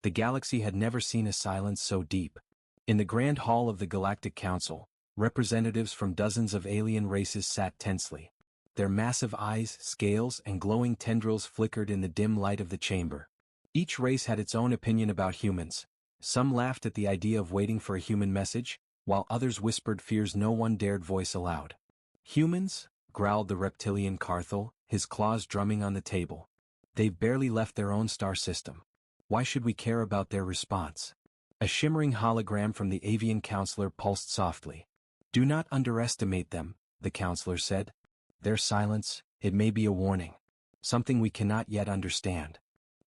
The galaxy had never seen a silence so deep. In the grand hall of the Galactic Council, representatives from dozens of alien races sat tensely. Their massive eyes, scales, and glowing tendrils flickered in the dim light of the chamber. Each race had its own opinion about humans. Some laughed at the idea of waiting for a human message, while others whispered fears no one dared voice aloud. "Humans?" growled the reptilian Carthel, his claws drumming on the table. "They've barely left their own star system. Why should we care about their response?" A shimmering hologram from the avian counselor pulsed softly. "Do not underestimate them," the counselor said. "Their silence, it may be a warning. Something we cannot yet understand."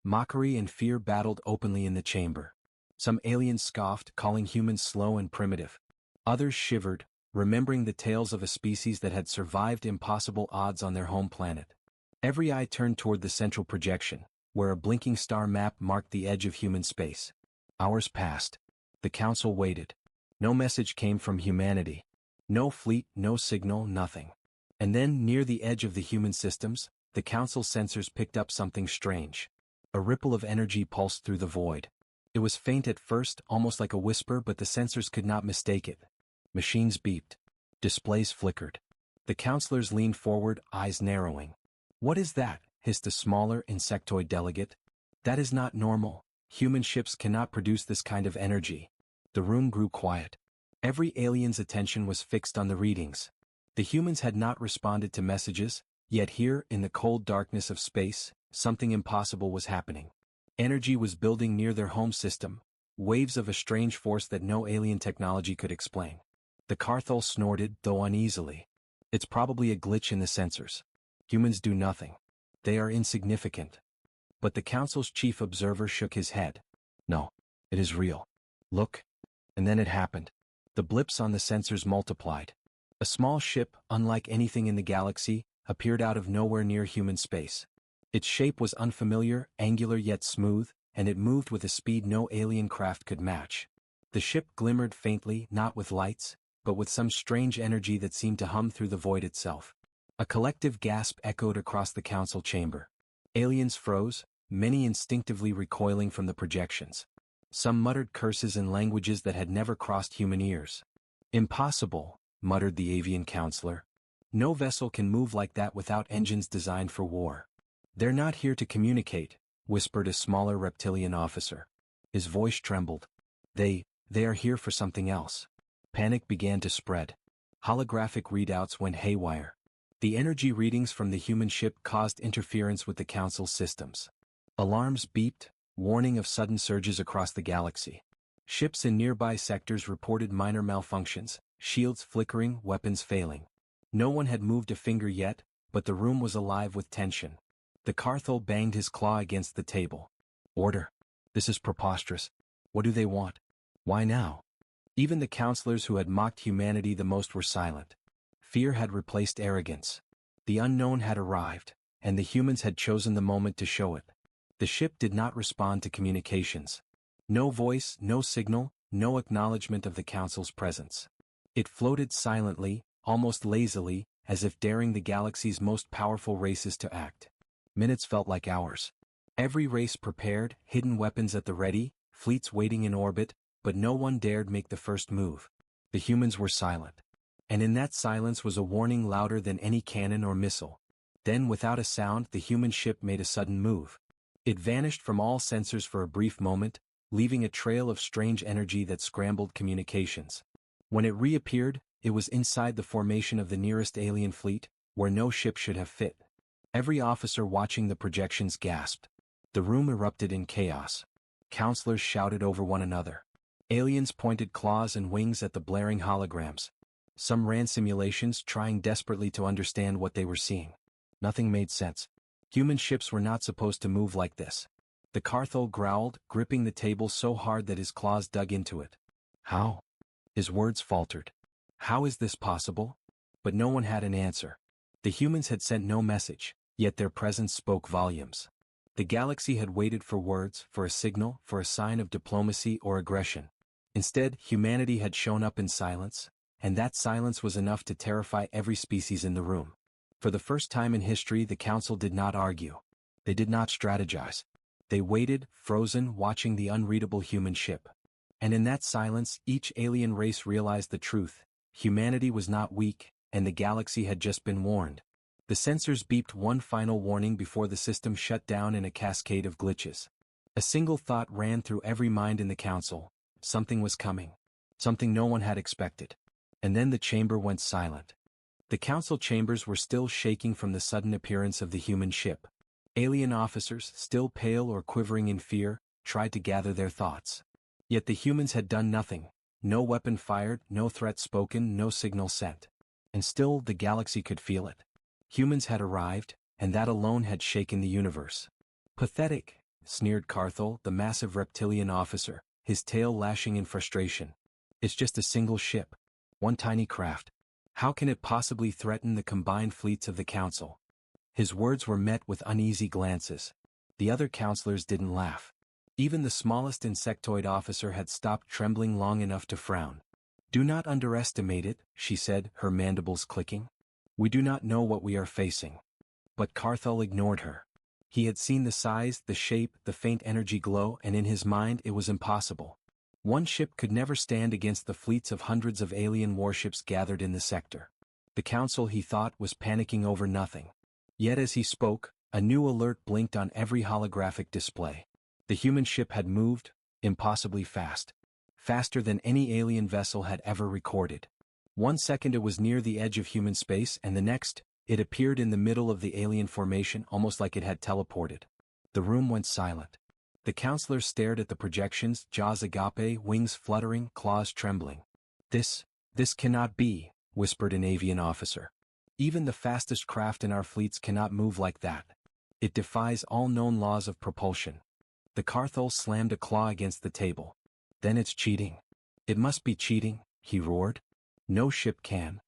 Mockery and fear battled openly in the chamber. Some aliens scoffed, calling humans slow and primitive. Others shivered, remembering the tales of a species that had survived impossible odds on their home planet. Every eye turned toward the central projection, where a blinking star map marked the edge of human space. Hours passed. The council waited. No message came from humanity. No fleet, no signal, nothing. And then, near the edge of the human systems, the council's sensors picked up something strange. A ripple of energy pulsed through the void. It was faint at first, almost like a whisper, but the sensors could not mistake it. Machines beeped. Displays flickered. The counselors leaned forward, eyes narrowing. "What is that?" hissed a smaller insectoid delegate. "That is not normal. Human ships cannot produce this kind of energy." The room grew quiet. Every alien's attention was fixed on the readings. The humans had not responded to messages, yet here, in the cold darkness of space, something impossible was happening. Energy was building near their home system, waves of a strange force that no alien technology could explain. The Carthol snorted, though uneasily. "It's probably a glitch in the sensors. Humans do nothing. They are insignificant." But the council's chief observer shook his head. "No, it is real. Look." And then it happened. The blips on the sensors multiplied. A small ship, unlike anything in the galaxy, appeared out of nowhere near human space. Its shape was unfamiliar, angular yet smooth, and it moved with a speed no alien craft could match. The ship glimmered faintly, not with lights, but with some strange energy that seemed to hum through the void itself. A collective gasp echoed across the council chamber. Aliens froze, many instinctively recoiling from the projections. Some muttered curses in languages that had never crossed human ears. "Impossible," muttered the avian counselor. "No vessel can move like that without engines designed for war." "They're not here to communicate," whispered a smaller reptilian officer. His voice trembled. They are here for something else." Panic began to spread. Holographic readouts went haywire. The energy readings from the human ship caused interference with the council's systems. Alarms beeped, warning of sudden surges across the galaxy. Ships in nearby sectors reported minor malfunctions, shields flickering, weapons failing. No one had moved a finger yet, but the room was alive with tension. The Carthol banged his claw against the table. "Order. This is preposterous. What do they want? Why now?" Even the counselors who had mocked humanity the most were silent. Fear had replaced arrogance. The unknown had arrived, and the humans had chosen the moment to show it. The ship did not respond to communications. No voice, no signal, no acknowledgement of the council's presence. It floated silently, almost lazily, as if daring the galaxy's most powerful races to act. Minutes felt like hours. Every race prepared, hidden weapons at the ready, fleets waiting in orbit, but no one dared make the first move. The humans were silent. And in that silence was a warning louder than any cannon or missile. Then, without a sound, the human ship made a sudden move. It vanished from all sensors for a brief moment, leaving a trail of strange energy that scrambled communications. When it reappeared, it was inside the formation of the nearest alien fleet, where no ship should have fit. Every officer watching the projections gasped. The room erupted in chaos. Counselors shouted over one another. Aliens pointed claws and wings at the blaring holograms. Some ran simulations, trying desperately to understand what they were seeing. Nothing made sense. Human ships were not supposed to move like this. The Carthol growled, gripping the table so hard that his claws dug into it. "How?" His words faltered. "How is this possible?" But no one had an answer. The humans had sent no message, yet their presence spoke volumes. The galaxy had waited for words, for a signal, for a sign of diplomacy or aggression. Instead, humanity had shown up in silence, and that silence was enough to terrify every species in the room. For the first time in history, the council did not argue. They did not strategize. They waited, frozen, watching the unreadable human ship. And in that silence, each alien race realized the truth. Humanity was not weak, and the galaxy had just been warned. The sensors beeped one final warning before the system shut down in a cascade of glitches. A single thought ran through every mind in the council. Something was coming. Something no one had expected. And then the chamber went silent. The council chambers were still shaking from the sudden appearance of the human ship. Alien officers, still pale or quivering in fear, tried to gather their thoughts. Yet the humans had done nothing. No weapon fired, no threat spoken, no signal sent. And still the galaxy could feel it. Humans had arrived, and that alone had shaken the universe. Pathetic, sneered Carthel, the massive reptilian officer, his tail lashing in frustration. It's just a single ship. One tiny craft. How can it possibly threaten the combined fleets of the council? His words were met with uneasy glances. The other counselors didn't laugh. Even the smallest insectoid officer had stopped trembling long enough to frown. Do not underestimate it, she said, her mandibles clicking. We do not know what we are facing. But Carthel ignored her. He had seen the size, the shape, the faint energy glow, and in his mind it was impossible. One ship could never stand against the fleets of hundreds of alien warships gathered in the sector. The council, he thought, was panicking over nothing. Yet as he spoke, a new alert blinked on every holographic display. The human ship had moved, impossibly fast. Faster than any alien vessel had ever recorded. 1 second it was near the edge of human space, and the next, it appeared in the middle of the alien formation almost like it had teleported. The room went silent. The counselors stared at the projections, jaws agape, wings fluttering, claws trembling. This cannot be, whispered an avian officer. Even the fastest craft in our fleets cannot move like that. It defies all known laws of propulsion. The Carthel slammed a claw against the table. Then it's cheating. It must be cheating, he roared. No ship can.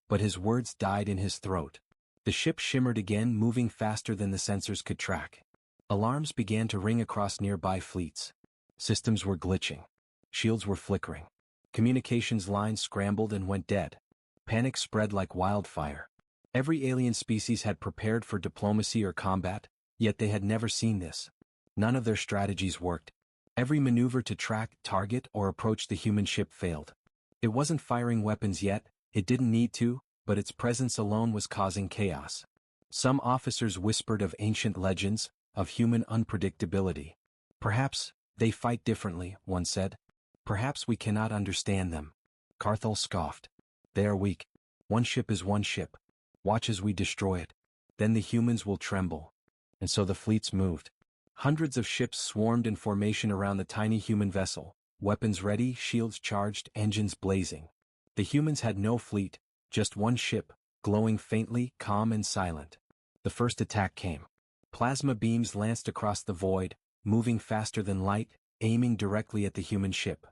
But his words died in his throat. The ship shimmered again, moving faster than the sensors could track. Alarms began to ring across nearby fleets. Systems were glitching. Shields were flickering. Communications lines scrambled and went dead. Panic spread like wildfire. Every alien species had prepared for diplomacy or combat, yet they had never seen this. None of their strategies worked. Every maneuver to track, target, or approach the human ship failed. It wasn't firing weapons yet, it didn't need to, but its presence alone was causing chaos. Some officers whispered of ancient legends, of human unpredictability. Perhaps they fight differently, one said. Perhaps we cannot understand them. Carthel scoffed. They are weak. One ship is one ship. Watch as we destroy it. Then the humans will tremble. And so the fleets moved. Hundreds of ships swarmed in formation around the tiny human vessel, weapons ready, shields charged, engines blazing. The humans had no fleet, just one ship, glowing faintly, calm and silent. The first attack came. Plasma beams lanced across the void, moving faster than light, aiming directly at the human ship.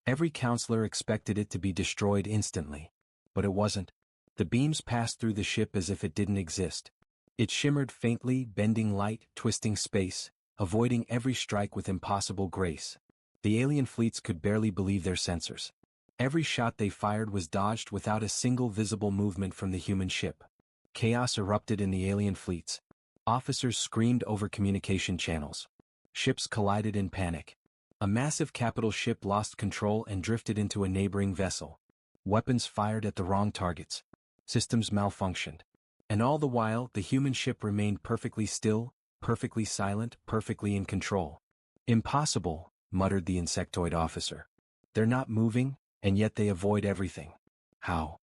Every counselor expected it to be destroyed instantly. But it wasn't. The beams passed through the ship as if it didn't exist. It shimmered faintly, bending light, twisting space, avoiding every strike with impossible grace. The alien fleets could barely believe their sensors. Every shot they fired was dodged without a single visible movement from the human ship. Chaos erupted in the alien fleets. Officers screamed over communication channels. Ships collided in panic. A massive capital ship lost control and drifted into a neighboring vessel. Weapons fired at the wrong targets. Systems malfunctioned. And all the while, the human ship remained perfectly still, perfectly silent, perfectly in control. Impossible, muttered the insectoid officer. They're not moving, and yet they avoid everything. How?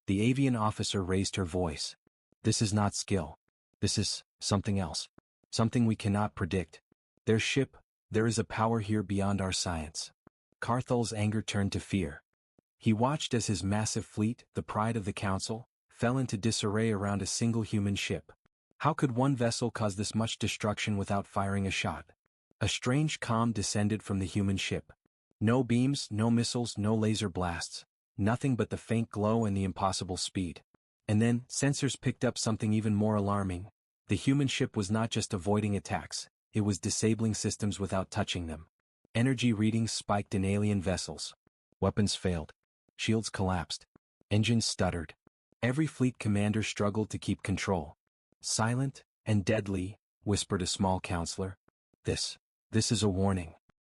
The avian officer raised her voice. This is not skill. This is something else. Something we cannot predict. Their ship, there is a power here beyond our science. Carthel's anger turned to fear. He watched as his massive fleet, the pride of the council, fell into disarray around a single human ship. How could one vessel cause this much destruction without firing a shot? A strange calm descended from the human ship. No beams, no missiles, no laser blasts. Nothing but the faint glow and the impossible speed. And then, sensors picked up something even more alarming. The human ship was not just avoiding attacks, it was disabling systems without touching them. Energy readings spiked in alien vessels. Weapons failed. Shields collapsed. Engines stuttered. Every fleet commander struggled to keep control. Silent and deadly, whispered a small counselor. This This is a warning.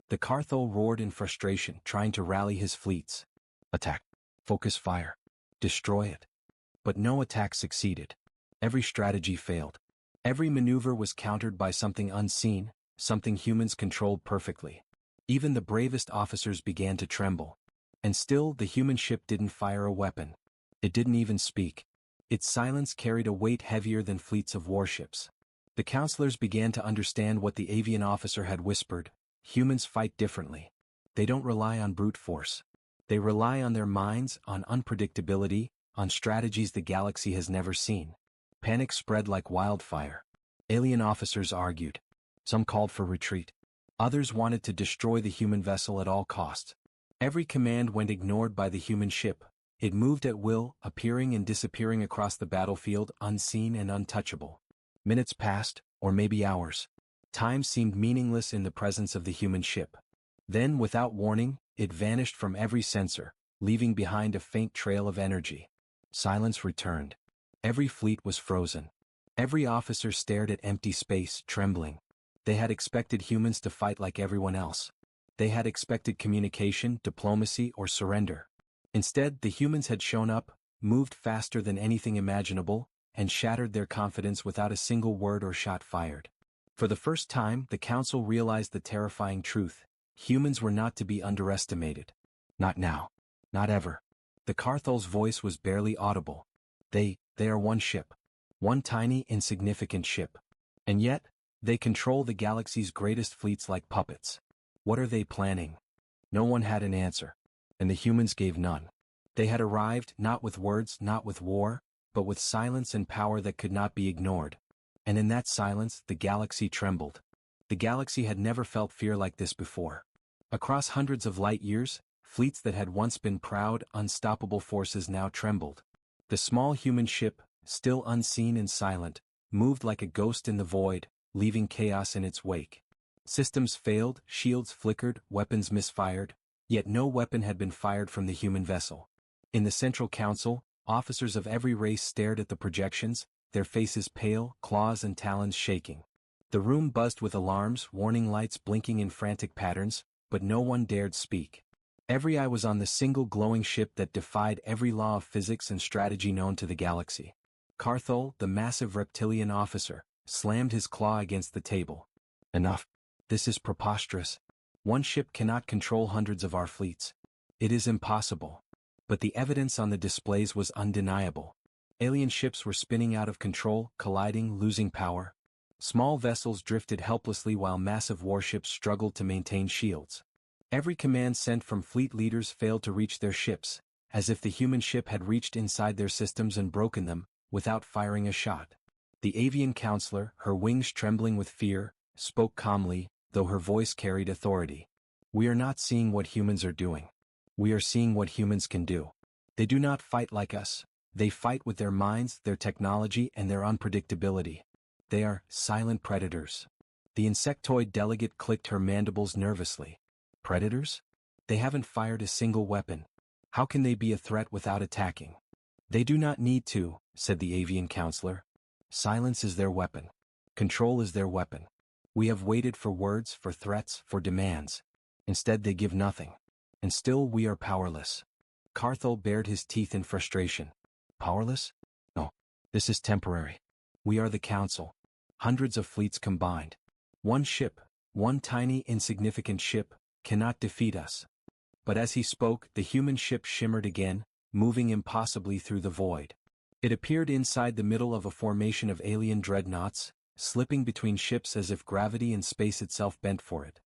The Carthol roared in frustration, trying to rally his fleets. Attack. Focus fire. Destroy it. But no attack succeeded. Every strategy failed. Every maneuver was countered by something unseen, something humans controlled perfectly. Even the bravest officers began to tremble. And still the human ship didn't fire a weapon. It didn't even speak. Its silence carried a weight heavier than fleets of warships. The counselors began to understand what the avian officer had whispered. Humans fight differently. They don't rely on brute force. They rely on their minds, on unpredictability, on strategies the galaxy has never seen. Panic spread like wildfire. Alien officers argued. Some called for retreat. Others wanted to destroy the human vessel at all costs. Every command went ignored by the human ship. It moved at will, appearing and disappearing across the battlefield, unseen and untouchable. Minutes passed, or maybe hours. Time seemed meaningless in the presence of the human ship. Then, without warning, it vanished from every sensor, leaving behind a faint trail of energy. Silence returned. Every fleet was frozen. Every officer stared at empty space, trembling. They had expected humans to fight like everyone else. They had expected communication, diplomacy, or surrender. Instead, the humans had shown up, moved faster than anything imaginable, and shattered their confidence without a single word or shot fired. For the first time, the Council realized the terrifying truth. Humans were not to be underestimated. Not now. Not ever. The Carthol's voice was barely audible. They are one ship. One tiny, insignificant ship. And yet, they control the galaxy's greatest fleets like puppets. What are they planning? No one had an answer. And the humans gave none. They had arrived, not with words, not with war, but with silence and power that could not be ignored. And in that silence, the galaxy trembled. The galaxy had never felt fear like this before. Across hundreds of light years, fleets that had once been proud, unstoppable forces now trembled. The small human ship, still unseen and silent, moved like a ghost in the void, leaving chaos in its wake. Systems failed, shields flickered, weapons misfired, yet no weapon had been fired from the human vessel. In the Central Council, officers of every race stared at the projections, their faces pale, claws and talons shaking. The room buzzed with alarms, warning lights blinking in frantic patterns, but no one dared speak. Every eye was on the single glowing ship that defied every law of physics and strategy known to the galaxy. Carthol, the massive reptilian officer, slammed his claw against the table. Enough. This is preposterous. One ship cannot control hundreds of our fleets. It is impossible. But the evidence on the displays was undeniable. Alien ships were spinning out of control, colliding, losing power. Small vessels drifted helplessly while massive warships struggled to maintain shields. Every command sent from fleet leaders failed to reach their ships, as if the human ship had reached inside their systems and broken them, without firing a shot. The avian counselor, her wings trembling with fear, spoke calmly, though her voice carried authority. We are not seeing what humans are doing. We are seeing what humans can do. They do not fight like us. They fight with their minds, their technology, and their unpredictability. They are silent predators. The insectoid delegate clicked her mandibles nervously. Predators? They haven't fired a single weapon. How can they be a threat without attacking? They do not need to, said the avian counselor. Silence is their weapon. Control is their weapon. We have waited for words, for threats, for demands. Instead they give nothing. And still we are powerless. Carthol bared his teeth in frustration. Powerless? No. This is temporary. We are the Council. Hundreds of fleets combined. One ship, one tiny insignificant ship, cannot defeat us. But as he spoke, the human ship shimmered again, moving impossibly through the void. It appeared inside the middle of a formation of alien dreadnoughts, slipping between ships as if gravity and space itself bent for it.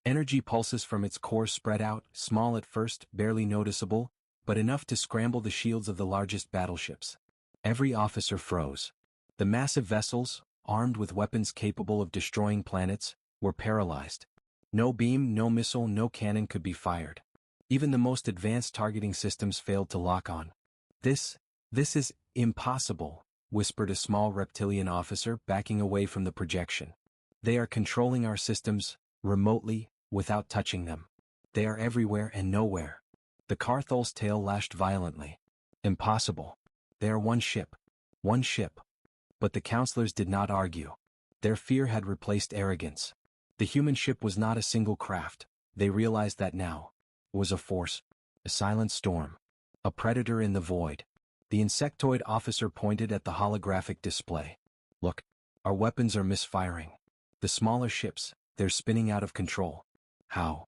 Energy pulses from its core spread out, small at first, barely noticeable, but enough to scramble the shields of the largest battleships. Every officer froze. The massive vessels, armed with weapons capable of destroying planets, were paralyzed. No beam, no missile, no cannon could be fired. Even the most advanced targeting systems failed to lock on. This is impossible, whispered a small reptilian officer backing away from the projection. They are controlling our systems, remotely, without touching them. They are everywhere and nowhere. The Carthol's tail lashed violently. Impossible. They are one ship. One ship. But the counselors did not argue. Their fear had replaced arrogance. The human ship was not a single craft. They realized that now. It was a force. A silent storm. A predator in the void. The insectoid officer pointed at the holographic display. Look, our weapons are misfiring. The smaller ships, they're spinning out of control. How?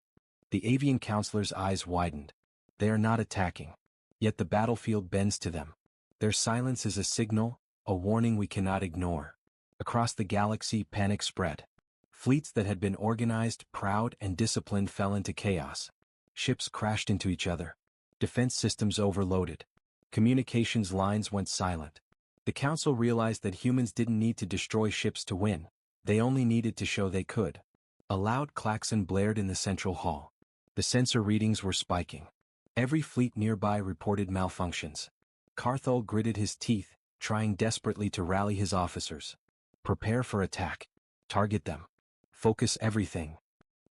The avian counselor's eyes widened. They are not attacking. Yet the battlefield bends to them. Their silence is a signal, a warning we cannot ignore. Across the galaxy, panic spread. Fleets that had been organized, proud, and disciplined fell into chaos. Ships crashed into each other. Defense systems overloaded. Communications lines went silent. The Council realized that humans didn't need to destroy ships to win. They only needed to show they could. A loud klaxon blared in the central hall. The sensor readings were spiking. Every fleet nearby reported malfunctions. Carthol gritted his teeth, trying desperately to rally his officers. Prepare for attack. Target them. Focus everything.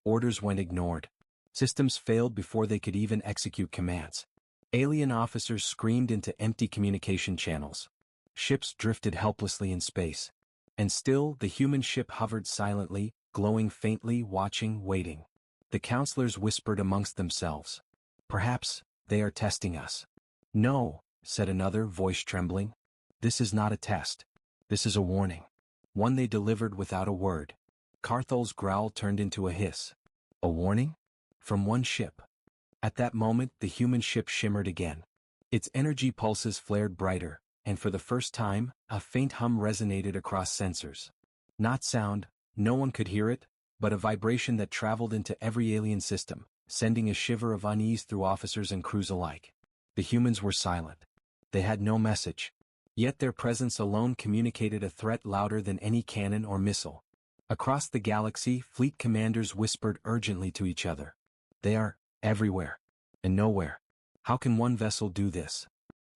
Orders went ignored. Systems failed before they could even execute commands. Alien officers screamed into empty communication channels. Ships drifted helplessly in space. And still, the human ship hovered silently, glowing faintly, watching, waiting. The counselors whispered amongst themselves. Perhaps they are testing us. No, said another voice trembling. This is not a test. This is a warning. One they delivered without a word. Carthol's growl turned into a hiss. A warning? From one ship. At that moment, the human ship shimmered again. Its energy pulses flared brighter, and for the first time, a faint hum resonated across sensors. Not sound, no one could hear it, but a vibration that traveled into every alien system, sending a shiver of unease through officers and crews alike. The humans were silent. They had no message. Yet their presence alone communicated a threat louder than any cannon or missile. Across the galaxy, fleet commanders whispered urgently to each other. They are everywhere and nowhere. How can one vessel do this?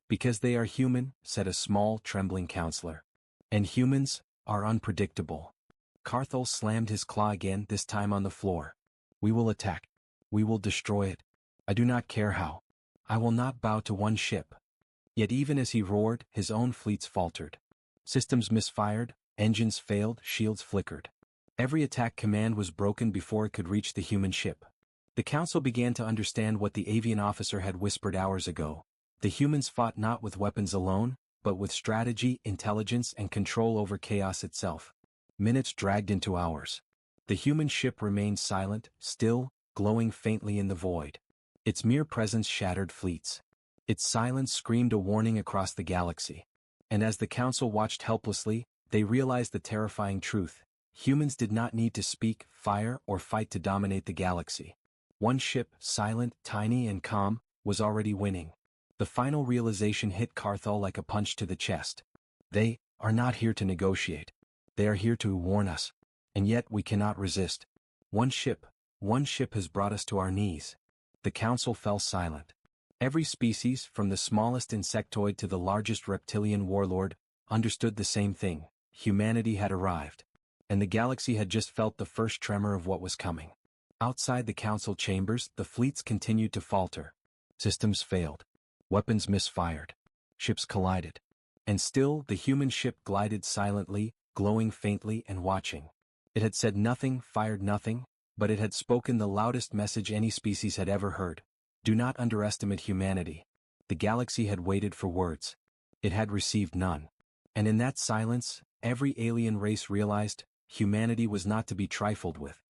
Because they are human, said a small, trembling counselor. And humans are unpredictable. Carthol slammed his claw again, this time on the floor. We will attack. We will destroy it. I do not care how. I will not bow to one ship. Yet even as he roared, his own fleets faltered. Systems misfired, engines failed, shields flickered. Every attack command was broken before it could reach the human ship. The Council began to understand what the avian officer had whispered hours ago. The humans fought not with weapons alone, but with strategy, intelligence, and control over chaos itself. Minutes dragged into hours. The human ship remained silent, still, glowing faintly in the void. Its mere presence shattered fleets. Its silence screamed a warning across the galaxy. And as the Council watched helplessly, they realized the terrifying truth. Humans did not need to speak, fire, or fight to dominate the galaxy. One ship, silent, tiny, and calm, was already winning. The final realization hit Carthol like a punch to the chest. They are not here to negotiate. They are here to warn us. And yet we cannot resist. One ship has brought us to our knees. The Council fell silent. Every species, from the smallest insectoid to the largest reptilian warlord, understood the same thing. Humanity had arrived. And the galaxy had just felt the first tremor of what was coming. Outside the Council chambers, the fleets continued to falter. Systems failed. Weapons misfired. Ships collided. And still, the human ship glided silently, glowing faintly and watching. It had said nothing, fired nothing, but it had spoken the loudest message any species had ever heard. Do not underestimate humanity. The galaxy had waited for words. It had received none. And in that silence, every alien race realized, humanity was not to be trifled with.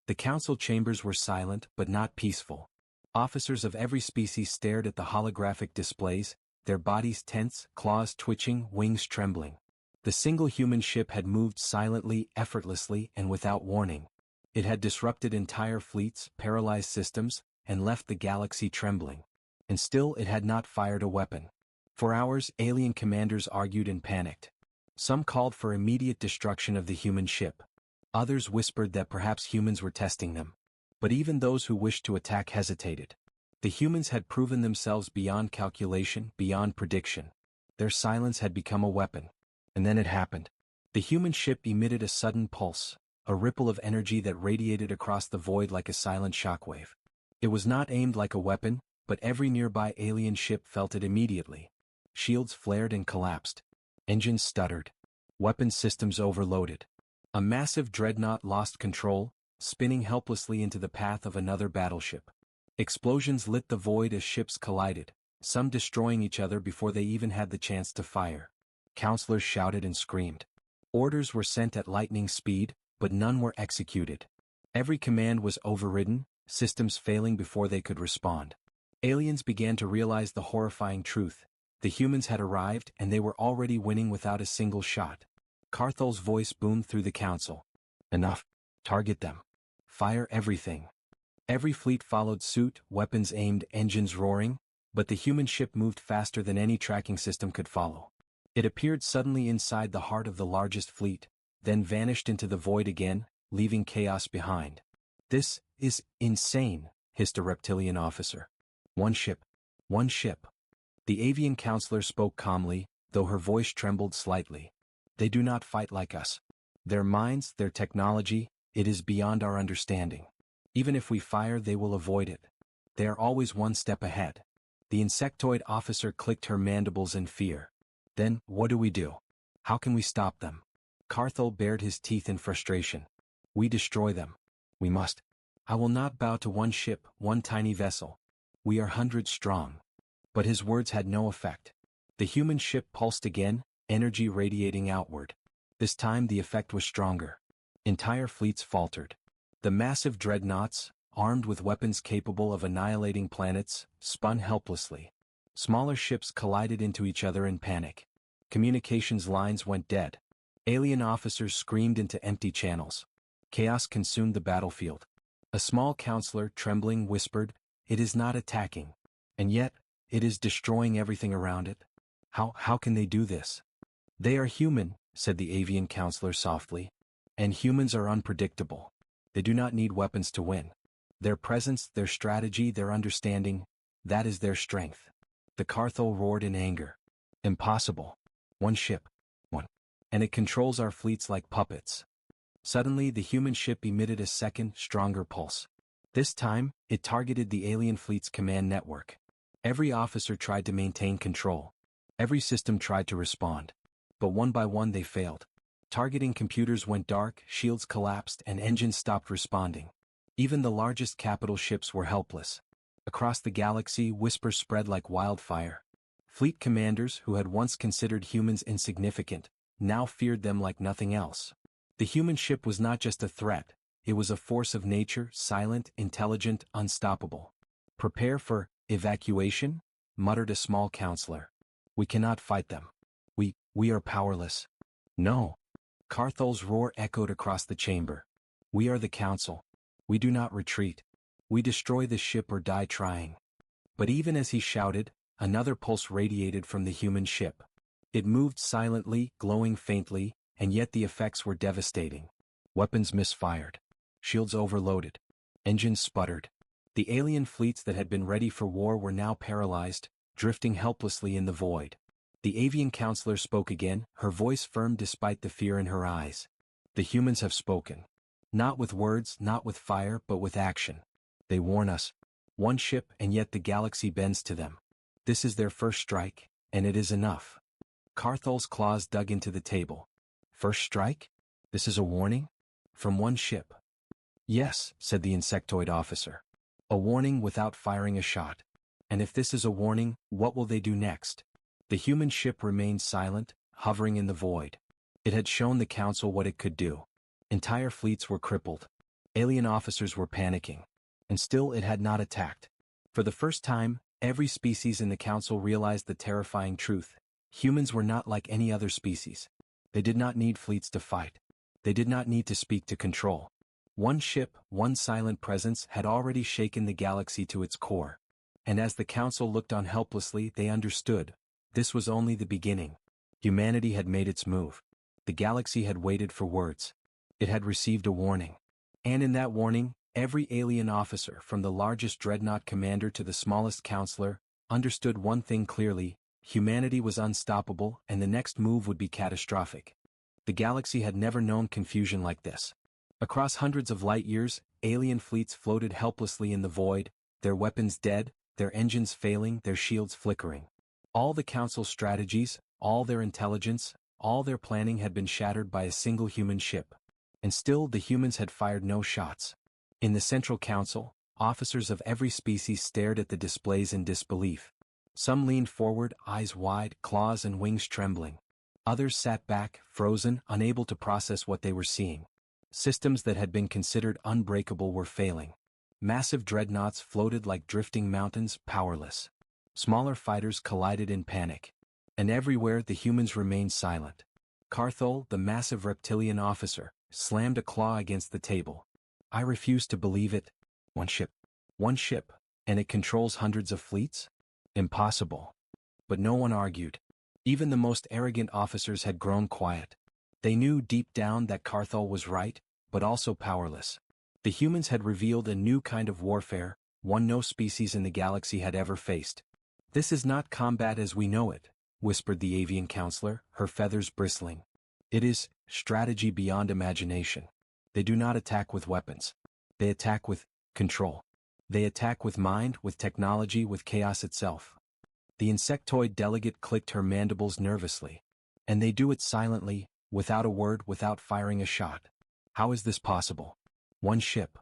The Council chambers were silent but not peaceful. Officers of every species stared at the holographic displays, their bodies tense, claws twitching, wings trembling. The single human ship had moved silently, effortlessly, and without warning. It had disrupted entire fleets, paralyzed systems, and left the galaxy trembling. And still it had not fired a weapon. For hours, alien commanders argued and panicked. Some called for immediate destruction of the human ship. Others whispered that perhaps humans were testing them. But even those who wished to attack hesitated. The humans had proven themselves beyond calculation, beyond prediction. Their silence had become a weapon. And then it happened. The human ship emitted a sudden pulse, a ripple of energy that radiated across the void like a silent shockwave. It was not aimed like a weapon, but every nearby alien ship felt it immediately. Shields flared and collapsed. Engines stuttered. Weapon systems overloaded. A massive dreadnought lost control, spinning helplessly into the path of another battleship. Explosions lit the void as ships collided, some destroying each other before they even had the chance to fire. Counselors shouted and screamed. Orders were sent at lightning speed, but none were executed. Every command was overridden, systems failing before they could respond. Aliens began to realize the horrifying truth. The humans had arrived and they were already winning without a single shot. Carthol's voice boomed through the council. Enough. Target them. Fire everything. Every fleet followed suit, weapons aimed, engines roaring, but the human ship moved faster than any tracking system could follow. It appeared suddenly inside the heart of the largest fleet, then vanished into the void again, leaving chaos behind. This is insane, hissed a reptilian officer. One ship. One ship. The avian counselor spoke calmly, though her voice trembled slightly. They do not fight like us. Their minds, their technology, it is beyond our understanding. Even if we fire, they will avoid it. They are always one step ahead. The insectoid officer clicked her mandibles in fear. Then, what do we do? How can we stop them? Carthol bared his teeth in frustration. We destroy them. We must. I will not bow to one ship, one tiny vessel. We are hundreds strong. But his words had no effect. The human ship pulsed again, energy radiating outward. This time the effect was stronger. Entire fleets faltered. The massive dreadnoughts, armed with weapons capable of annihilating planets, spun helplessly. Smaller ships collided into each other in panic. Communications lines went dead. Alien officers screamed into empty channels. Chaos consumed the battlefield. A small counselor, trembling, whispered, "It is not attacking. And yet, it is destroying everything around it. How can they do this?" "They are human," said the avian counselor softly. "And humans are unpredictable. They do not need weapons to win. Their presence, their strategy, their understanding, that is their strength." The Carthol roared in anger. "Impossible. One ship. One. And it controls our fleets like puppets." Suddenly the human ship emitted a second, stronger pulse. This time, it targeted the alien fleet's command network. Every officer tried to maintain control. Every system tried to respond. But one by one they failed. Targeting computers went dark, shields collapsed, and engines stopped responding. Even the largest capital ships were helpless. Across the galaxy, whispers spread like wildfire. Fleet commanders who had once considered humans insignificant, now feared them like nothing else. The human ship was not just a threat, it was a force of nature, silent, intelligent, unstoppable. "Prepare for evacuation," muttered a small counselor. "We cannot fight them. We are powerless." "No." Carthol's roar echoed across the chamber. "We are the council. We do not retreat. We destroy the ship or die trying." But even as he shouted, another pulse radiated from the human ship. It moved silently, glowing faintly, and yet the effects were devastating. Weapons misfired. Shields overloaded. Engines sputtered. The alien fleets that had been ready for war were now paralyzed, drifting helplessly in the void. The avian counselor spoke again, her voice firm despite the fear in her eyes. "The humans have spoken. Not with words, not with fire, but with action. They warn us. One ship, and yet the galaxy bends to them. This is their first strike, and it is enough." Carthol's claws dug into the table. "First strike? This is a warning? From one ship?" "Yes," said the insectoid officer. "A warning without firing a shot. And if this is a warning, what will they do next?" The human ship remained silent, hovering in the void. It had shown the council what it could do. Entire fleets were crippled. Alien officers were panicking. And still it had not attacked. For the first time, every species in the council realized the terrifying truth. Humans were not like any other species. They did not need fleets to fight. They did not need to speak to control. One ship, one silent presence had already shaken the galaxy to its core. And as the council looked on helplessly, they understood. This was only the beginning. Humanity had made its move. The galaxy had waited for words. It had received a warning. And in that warning, every alien officer, from the largest dreadnought commander to the smallest counselor, understood one thing clearly: humanity was unstoppable, and the next move would be catastrophic. The galaxy had never known confusion like this. Across hundreds of light years, alien fleets floated helplessly in the void, their weapons dead, their engines failing, their shields flickering. All the council's strategies, all their intelligence, all their planning had been shattered by a single human ship. And still the humans had fired no shots. In the Central Council, officers of every species stared at the displays in disbelief. Some leaned forward, eyes wide, claws and wings trembling. Others sat back, frozen, unable to process what they were seeing. Systems that had been considered unbreakable were failing. Massive dreadnoughts floated like drifting mountains, powerless. Smaller fighters collided in panic. And everywhere the humans remained silent. Carthol, the massive reptilian officer, slammed a claw against the table. I refuse to believe it. One ship, and it controls hundreds of fleets? Impossible. But no one argued. Even the most arrogant officers had grown quiet. They knew deep down that Carthol was right, but also powerless. The humans had revealed a new kind of warfare, one no species in the galaxy had ever faced. This is not combat as we know it, whispered the avian counselor, her feathers bristling. It is strategy beyond imagination. They do not attack with weapons. They attack with control. They attack with mind, with technology, with chaos itself. The insectoid delegate clicked her mandibles nervously. And they do it silently, without a word, without firing a shot. How is this possible? One ship.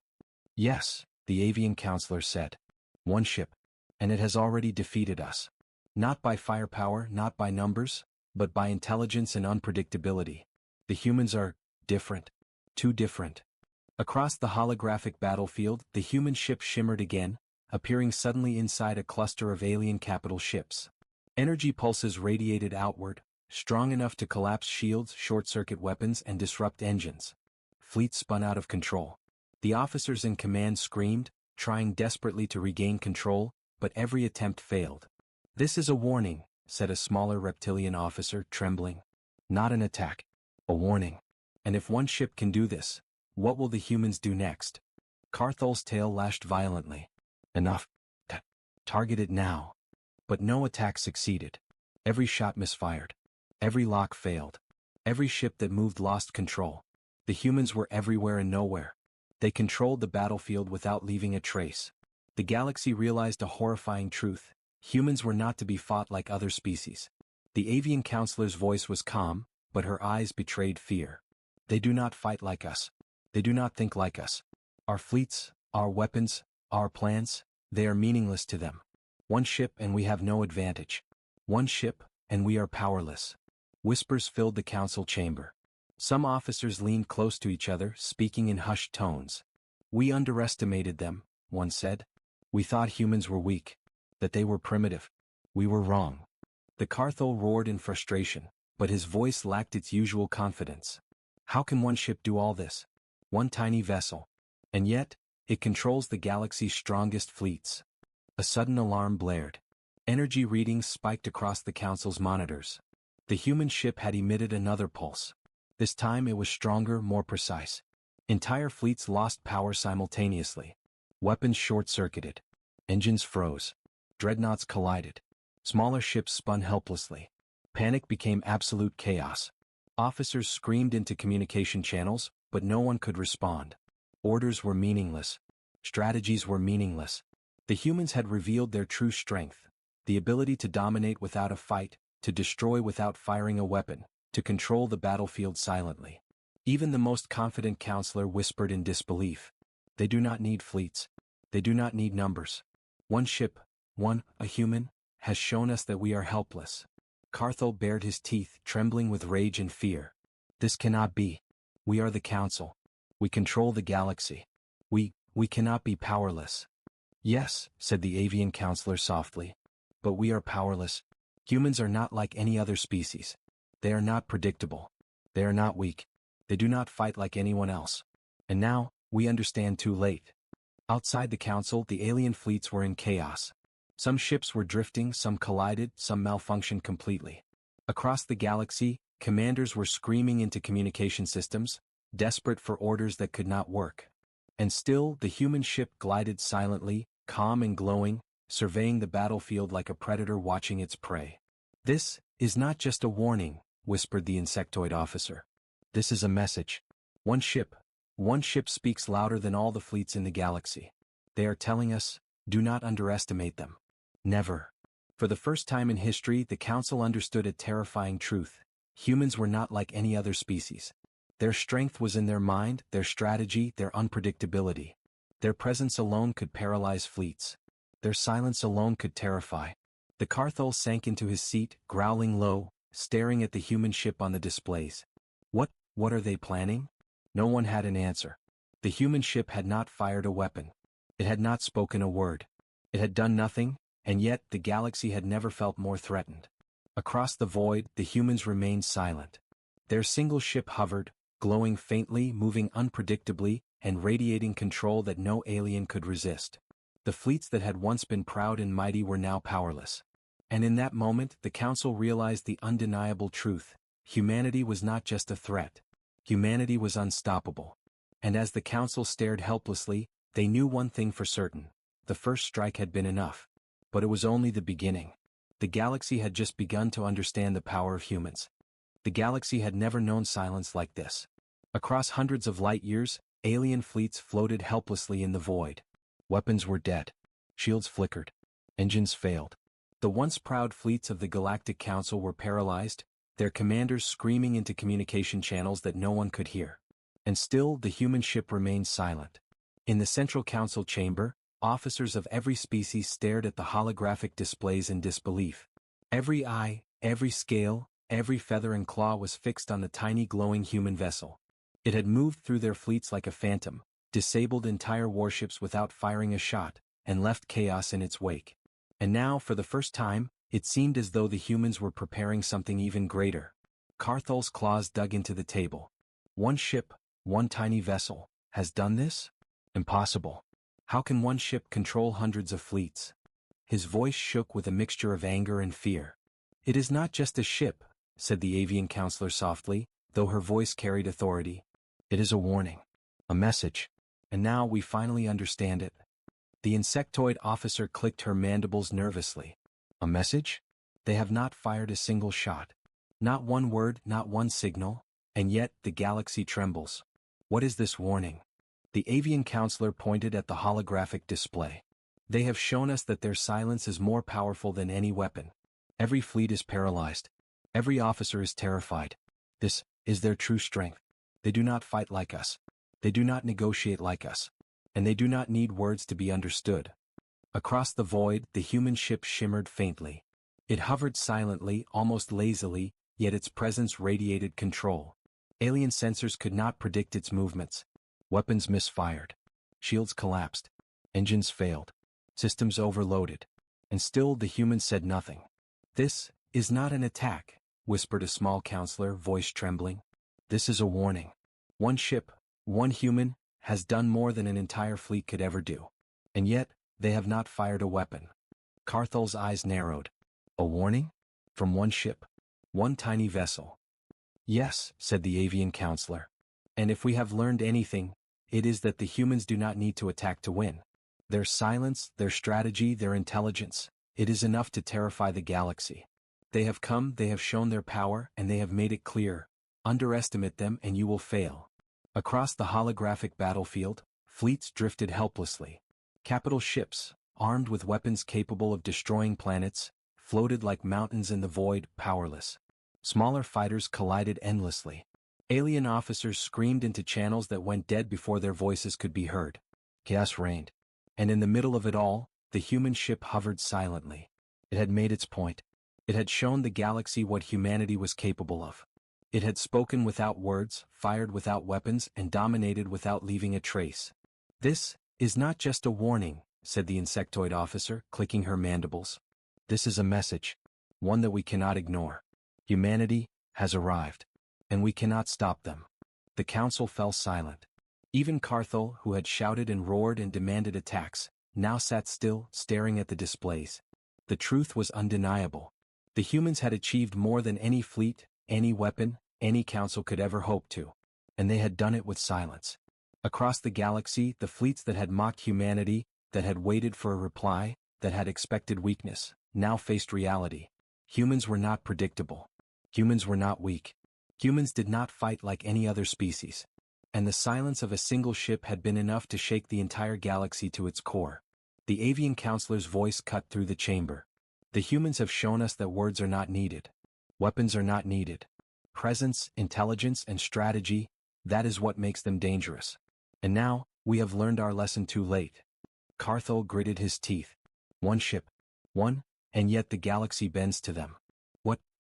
Yes, the avian counselor said. One ship. And it has already defeated us. Not by firepower, not by numbers, but by intelligence and unpredictability. The humans are different. Too different. Across the holographic battlefield, the human ship shimmered again, appearing suddenly inside a cluster of alien capital ships. Energy pulses radiated outward, strong enough to collapse shields, short-circuit weapons, and disrupt engines. Fleet spun out of control. The officers in command screamed, trying desperately to regain control, but every attempt failed. This is a warning, said a smaller reptilian officer, trembling. Not an attack. A warning. And if one ship can do this, what will the humans do next? Carthol's tail lashed violently. Enough. Target it now. But no attack succeeded. Every shot misfired. Every lock failed. Every ship that moved lost control. The humans were everywhere and nowhere. They controlled the battlefield without leaving a trace. The galaxy realized a horrifying truth. Humans were not to be fought like other species. The avian counselor's voice was calm, but her eyes betrayed fear. They do not fight like us. They do not think like us. Our fleets, our weapons, our plans, they are meaningless to them. One ship and we have no advantage. One ship, and we are powerless. Whispers filled the council chamber. Some officers leaned close to each other, speaking in hushed tones. We underestimated them, one said. We thought humans were weak. That they were primitive. We were wrong. The Carthol roared in frustration, but his voice lacked its usual confidence. How can one ship do all this? One tiny vessel. And yet, it controls the galaxy's strongest fleets. A sudden alarm blared. Energy readings spiked across the council's monitors. The human ship had emitted another pulse. This time it was stronger, more precise. Entire fleets lost power simultaneously. Weapons short-circuited. Engines froze. Dreadnoughts collided. Smaller ships spun helplessly. Panic became absolute chaos. Officers screamed into communication channels, but no one could respond. Orders were meaningless. Strategies were meaningless. The humans had revealed their true strength. The ability to dominate without a fight, to destroy without firing a weapon, to control the battlefield silently. Even the most confident counselor whispered in disbelief. They do not need fleets. They do not need numbers. One ship, a human, has shown us that we are helpless. Carthol bared his teeth, trembling with rage and fear. This cannot be. We are the council. We control the galaxy. We cannot be powerless. Yes, said the avian counselor softly. But we are powerless. Humans are not like any other species. They are not predictable. They are not weak. They do not fight like anyone else. And now, we understand too late. Outside the council, the alien fleets were in chaos. Some ships were drifting, some collided, some malfunctioned completely. Across the galaxy, commanders were screaming into communication systems, desperate for orders that could not work. And still, the human ship glided silently, calm and glowing, surveying the battlefield like a predator watching its prey. This is not just a warning, whispered the insectoid officer. This is a message. One ship speaks louder than all the fleets in the galaxy. They are telling us, do not underestimate them. Never. For the first time in history, the council understood a terrifying truth. Humans were not like any other species. Their strength was in their mind, their strategy, their unpredictability. Their presence alone could paralyze fleets. Their silence alone could terrify. The Carthol sank into his seat, growling low, staring at the human ship on the displays. What are they planning? No one had an answer. The human ship had not fired a weapon. It had not spoken a word. It had done nothing, and yet the galaxy had never felt more threatened. Across the void, the humans remained silent. Their single ship hovered, glowing faintly, moving unpredictably, and radiating control that no alien could resist. The fleets that had once been proud and mighty were now powerless. And in that moment, the Council realized the undeniable truth. Humanity was not just a threat. Humanity was unstoppable. And as the Council stared helplessly, they knew one thing for certain. The first strike had been enough. But it was only the beginning. The galaxy had just begun to understand the power of humans. The galaxy had never known silence like this. Across hundreds of light years, alien fleets floated helplessly in the void. Weapons were dead. Shields flickered. Engines failed. The once proud fleets of the Galactic Council were paralyzed, their commanders screaming into communication channels that no one could hear. And still the human ship remained silent. In the Central Council chamber, officers of every species stared at the holographic displays in disbelief. Every eye, every scale, every feather and claw was fixed on the tiny glowing human vessel. It had moved through their fleets like a phantom, disabled entire warships without firing a shot, and left chaos in its wake. And now, for the first time, it seemed as though the humans were preparing something even greater. Carthol's claws dug into the table. One ship, one tiny vessel, has done this? Impossible. How can one ship control hundreds of fleets? His voice shook with a mixture of anger and fear. It is not just a ship, said the avian counselor softly, though her voice carried authority. It is a warning. A message. And now we finally understand it. The insectoid officer clicked her mandibles nervously. A message? They have not fired a single shot. Not one word, not one signal, and yet the galaxy trembles. What is this warning? The avian counselor pointed at the holographic display. They have shown us that their silence is more powerful than any weapon. Every fleet is paralyzed. Every officer is terrified. This is their true strength. They do not fight like us. They do not negotiate like us. And they do not need words to be understood. Across the void, the human ship shimmered faintly. It hovered silently, almost lazily, yet its presence radiated control. Alien sensors could not predict its movements. Weapons misfired. Shields collapsed. Engines failed. Systems overloaded. And still the humans said nothing. This is not an attack, whispered a small counselor, voice trembling. This is a warning. One ship, one human, has done more than an entire fleet could ever do. And yet, they have not fired a weapon. Carthol's eyes narrowed. A warning? From one ship? One tiny vessel? Yes, said the avian counselor. And if we have learned anything, it is that the humans do not need to attack to win. Their silence, their strategy, their intelligence, it is enough to terrify the galaxy. They have come, they have shown their power, and they have made it clear. Underestimate them and you will fail. Across the holographic battlefield, fleets drifted helplessly. Capital ships, armed with weapons capable of destroying planets, floated like mountains in the void, powerless. Smaller fighters collided endlessly. Alien officers screamed into channels that went dead before their voices could be heard. Chaos reigned. And in the middle of it all, the human ship hovered silently. It had made its point. It had shown the galaxy what humanity was capable of. It had spoken without words, fired without weapons, and dominated without leaving a trace. This is not just a warning, said the insectoid officer, clicking her mandibles. This is a message. One that we cannot ignore. Humanity has arrived. And we cannot stop them. The council fell silent. Even Carthol, who had shouted and roared and demanded attacks, now sat still, staring at the displays. The truth was undeniable. The humans had achieved more than any fleet, any weapon, any council could ever hope to. And they had done it with silence. Across the galaxy, the fleets that had mocked humanity, that had waited for a reply, that had expected weakness, now faced reality. Humans were not predictable. Humans were not weak. Humans did not fight like any other species. And the silence of a single ship had been enough to shake the entire galaxy to its core. The avian counselor's voice cut through the chamber. The humans have shown us that words are not needed. Weapons are not needed. Presence, intelligence, and strategy, That is what makes them dangerous. And now, we have learned our lesson too late. Carthol gritted his teeth. One ship. One, and yet the galaxy bends to them.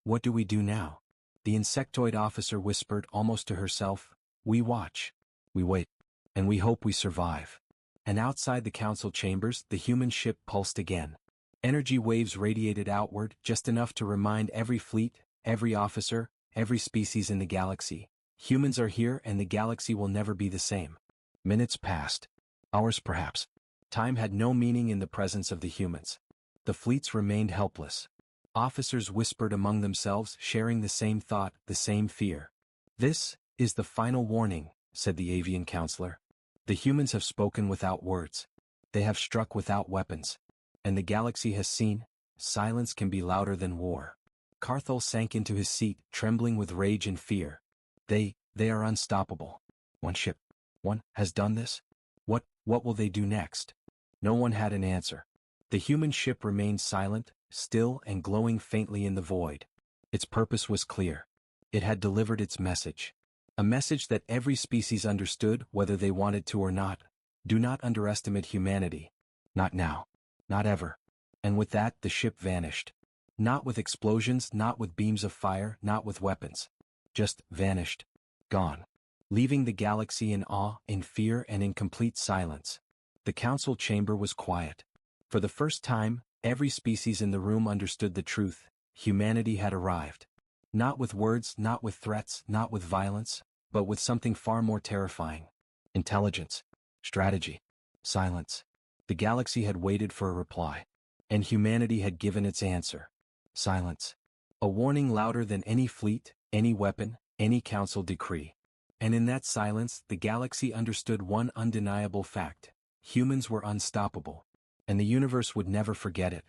What do we do now? The insectoid officer whispered almost to herself. We watch. We wait. And we hope we survive. And outside the council chambers, the human ship pulsed again. Energy waves radiated outward, just enough to remind every fleet, every officer, every species in the galaxy. Humans are here and the galaxy will never be the same. Minutes passed. Hours perhaps. Time had no meaning in the presence of the humans. The fleets remained helpless. Officers whispered among themselves, sharing the same thought, the same fear. This is the final warning, said the avian counselor. The humans have spoken without words. They have struck without weapons. And the galaxy has seen, silence can be louder than war. Carthol sank into his seat, trembling with rage and fear. They are unstoppable. One ship. One has done this? What will they do next? No one had an answer. The human ship remained silent, still and glowing faintly in the void. Its purpose was clear. It had delivered its message. A message that every species understood whether they wanted to or not. Do not underestimate humanity. Not now. Not ever. And with that the ship vanished. Not with explosions, not with beams of fire, not with weapons. Just vanished. Gone. Leaving the galaxy in awe, in fear and in complete silence. The council chamber was quiet. For the first time, every species in the room understood the truth. Humanity had arrived. Not with words, not with threats, not with violence, but with something far more terrifying. Intelligence. Strategy. Silence. The galaxy had waited for a reply. And humanity had given its answer. Silence. A warning louder than any fleet, any weapon, any council decree. And in that silence, the galaxy understood one undeniable fact. Humans were unstoppable. And the universe would never forget it.